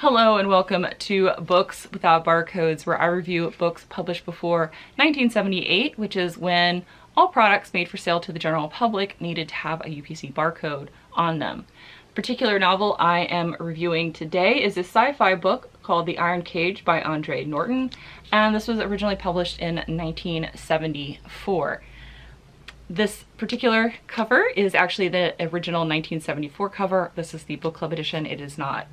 Hello and welcome to Books Without Barcodes, where I review books published before 1978, which is when all products made for sale to the general public needed to have a UPC barcode on them. The particular novel I am reviewing today is a sci-fi book called The Iron Cage by Norton, and this was originally published in 1974. This particular cover is actually the original 1974 cover. This is the book club edition. It is not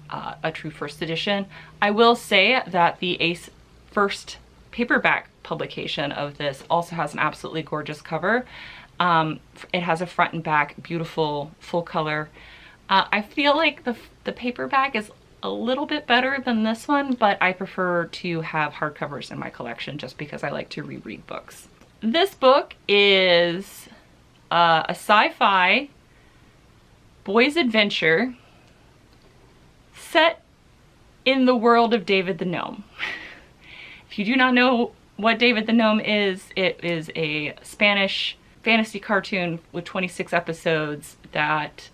a true first edition. I will say that the Ace first paperback publication of this also has an absolutely gorgeous cover. It has a front and back, beautiful, full color. I feel like the paperback is a little bit better than this one, but I prefer to have hardcovers in my collection just because I like to reread books. This book is a sci-fi boys' adventure set in the world of David the Gnome. If you do not know what David the Gnome is, it is a Spanish fantasy cartoon with 26 episodes that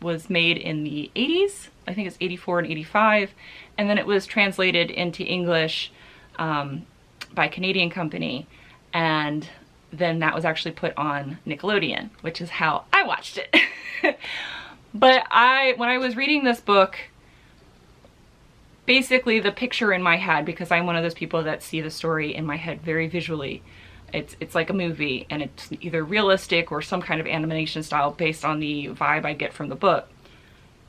was made in the 80s. I think it's 84 and 85. And then it was translated into English by a Canadian company, and then that was actually put on Nickelodeon, which is how I watched it. But when I was reading this book, basically the picture in my head, because I'm one of those people that see the story in my head very visually, it's like a movie, and it's either realistic or some kind of animation style based on the vibe I get from the book.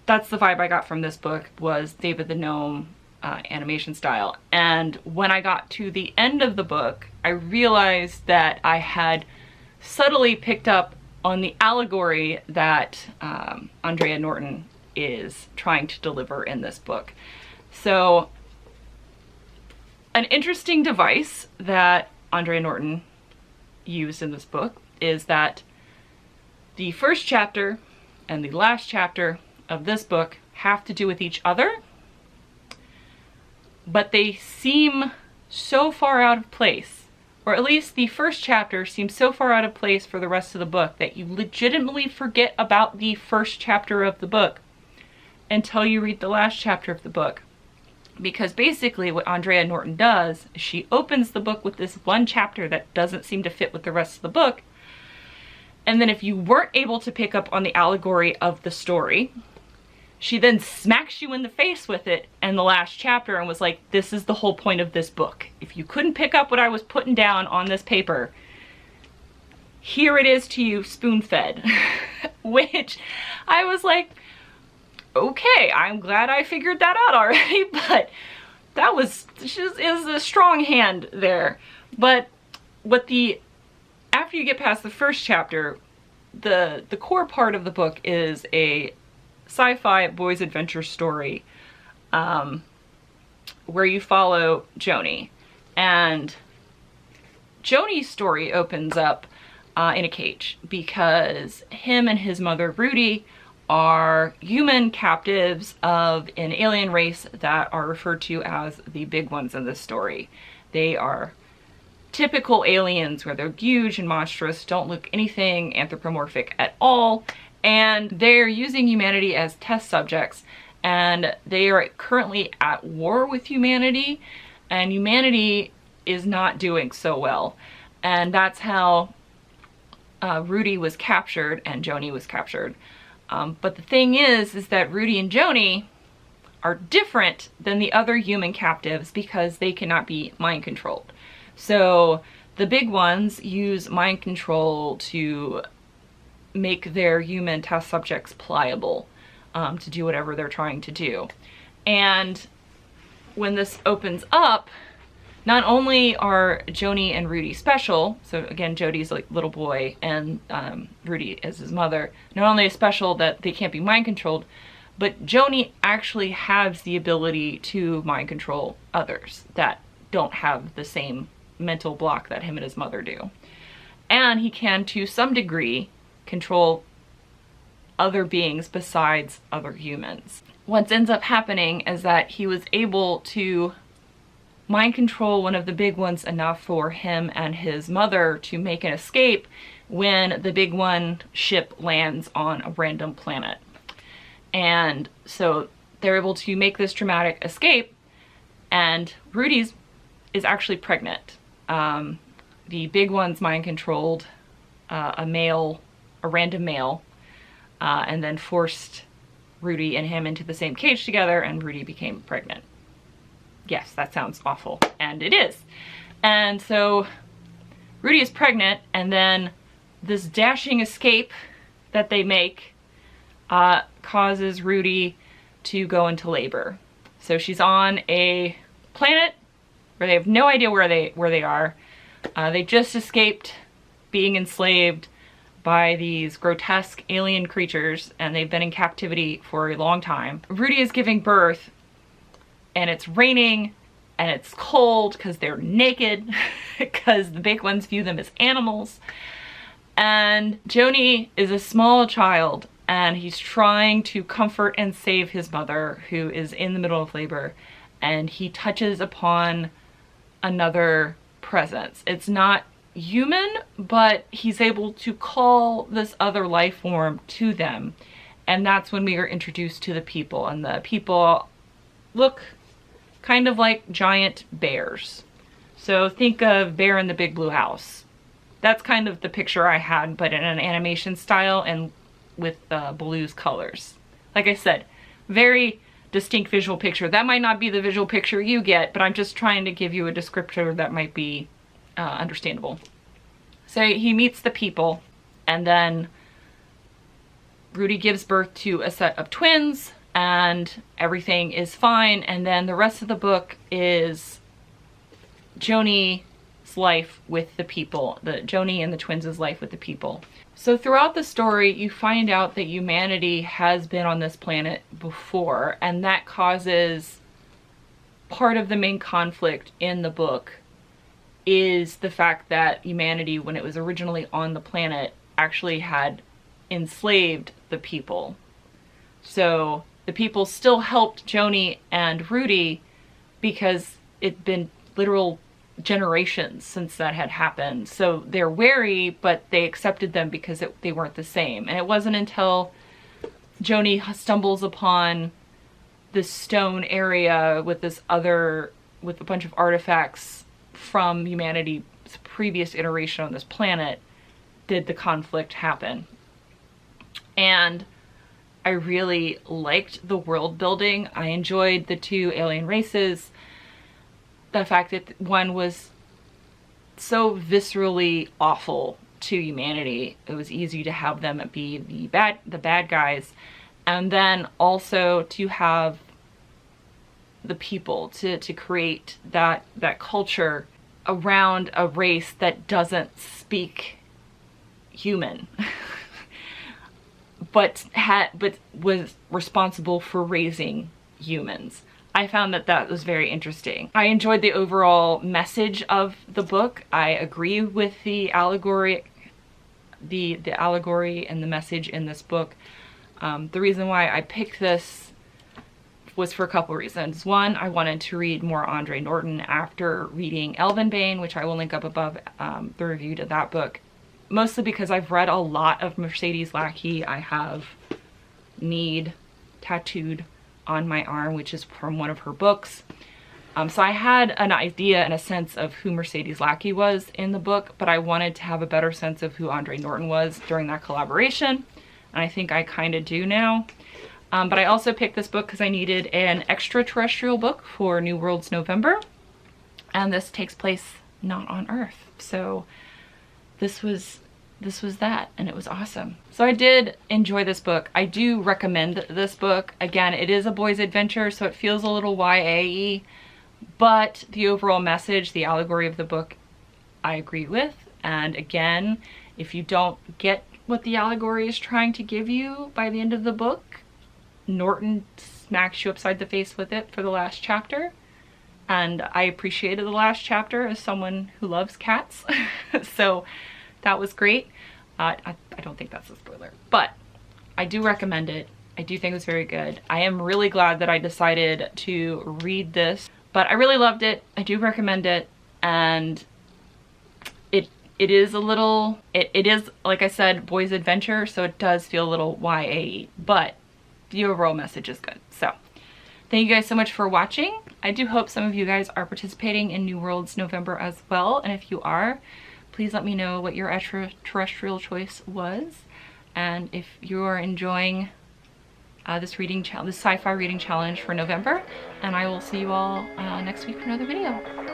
That's the vibe I got from this book, was David the Gnome animation style. And when I got to the end of the book, I realized that I had subtly picked up on the allegory that Norton is trying to deliver in this book. So an interesting device that Norton used in this book is that the first chapter and the last chapter of this book have to do with each other, but they seem so far out of place, or at least the first chapter seems so far out of place for the rest of the book that you legitimately forget about the first chapter of the book until you read the last chapter of the book. Because basically what Norton does is she opens the book with this one chapter that doesn't seem to fit with the rest of the book, and then if you weren't able to pick up on the allegory of the story, she then smacks you in the face with it in the last chapter and was like, this is the whole point of this book. If you couldn't pick up what I was putting down on this paper, here it is to you, spoon-fed. Which I was like, okay, I'm glad I figured that out already, but that is a strong hand there. But after you get past the first chapter, the core part of the book is a sci-fi boys adventure story where you follow Joni, and Joni's story opens up in a cage because him and his mother Rudy are human captives of an alien race that are referred to as the big ones in this story. They are typical aliens where they're huge and monstrous, don't look anything anthropomorphic at all, and they're using humanity as test subjects, and they are currently at war with humanity, and humanity is not doing so well. And that's how Rudy was captured and Joni was captured. But the thing is that Rudy and Joni are different than the other human captives because they cannot be mind controlled. So the big ones use mind control to make their human test subjects pliable to do whatever they're trying to do. And when this opens up, not only are Joni and Rudy special, so again, Jodi's like little boy and Rudy is his mother, not only is special that they can't be mind controlled, but Joni actually has the ability to mind control others that don't have the same mental block that him and his mother do. And he can, to some degree, control other beings besides other humans. What ends up happening is that he was able to mind control one of the big ones enough for him and his mother to make an escape when the big one ship lands on a random planet. And so they're able to make this dramatic escape, and Rudy's is actually pregnant. The big one's mind controlled a random male, and then forced Rudy and him into the same cage together, and Rudy became pregnant. Yes, that sounds awful, and it is. And so Rudy is pregnant, and then this dashing escape that they make causes Rudy to go into labor. So she's on a planet where they have no idea where they are. They just escaped being enslaved by these grotesque alien creatures, and they've been in captivity for a long time. Rudy is giving birth, and it's raining, and it's cold because they're naked, because the big ones view them as animals. And Joni is a small child, and he's trying to comfort and save his mother, who is in the middle of labor, and he touches upon another presence. It's not human, but he's able to call this other life form to them, and that's when we are introduced to the people. And the people look kind of like giant bears. So think of Bear in the Big Blue House. That's kind of the picture I had, but in an animation style and with Blue's colors. Like I said, very distinct visual picture. That might not be the visual picture you get, but I'm just trying to give you a descriptor that might be understandable. So he meets the people, and then Rudy gives birth to a set of twins, and everything is fine. And then the rest of the book is Joni's life with the people, Joni and the twins' life with the people. So throughout the story, you find out that humanity has been on this planet before, and that causes part of the main conflict in the book is the fact that humanity, when it was originally on the planet, actually had enslaved the people. So the people still helped Joni and Rudy because it'd been literal generations since that had happened. So they're wary, but they accepted them because they weren't the same. And it wasn't until Joni stumbles upon this stone area with with a bunch of artifacts from humanity's previous iteration on this planet did the conflict happen. And I really liked the world building. I enjoyed the two alien races. The fact that one was so viscerally awful to humanity, it was easy to have them be the bad guys. And then also to have the people, to create that culture around a race that doesn't speak human, but was responsible for raising humans. I found that was very interesting. I enjoyed the overall message of the book. I agree with the allegory, the allegory and the message in this book. The reason why I picked this was for a couple reasons. One, I wanted to read more Andre Norton after reading Elvenbane, which I will link up above the review to that book. Mostly because I've read a lot of Mercedes Lackey. I have Need tattooed on my arm, which is from one of her books. So I had an idea and a sense of who Mercedes Lackey was in the book, but I wanted to have a better sense of who Andre Norton was during that collaboration. And I think I kind of do now. But I also picked this book because I needed an Extra-Terrestrial book for New Worlds November. And this takes place not on Earth. So this was that, and it was awesome. So I did enjoy this book. I do recommend this book. Again, it is a boy's adventure, so it feels a little YA-y, but the overall message, the allegory of the book, I agree with. And again, if you don't get what the allegory is trying to give you by the end of the book, Norton smacks you upside the face with it for the last chapter. And I appreciated the last chapter as someone who loves cats. So that was great. I don't think that's a spoiler, but I do recommend it. I do think it was very good. I am really glad that I decided to read this, but I really loved it. I do recommend it. And it is a little, it is, like I said, boy's adventure, so it does feel a little YA, but the overall message is good. So Thank you guys so much for watching. I do hope some of you guys are participating in New Worlds November as well, and if you are, please let me know what your extraterrestrial choice was, and if you are enjoying this sci-fi reading challenge for November, and I will see you all next week for another video.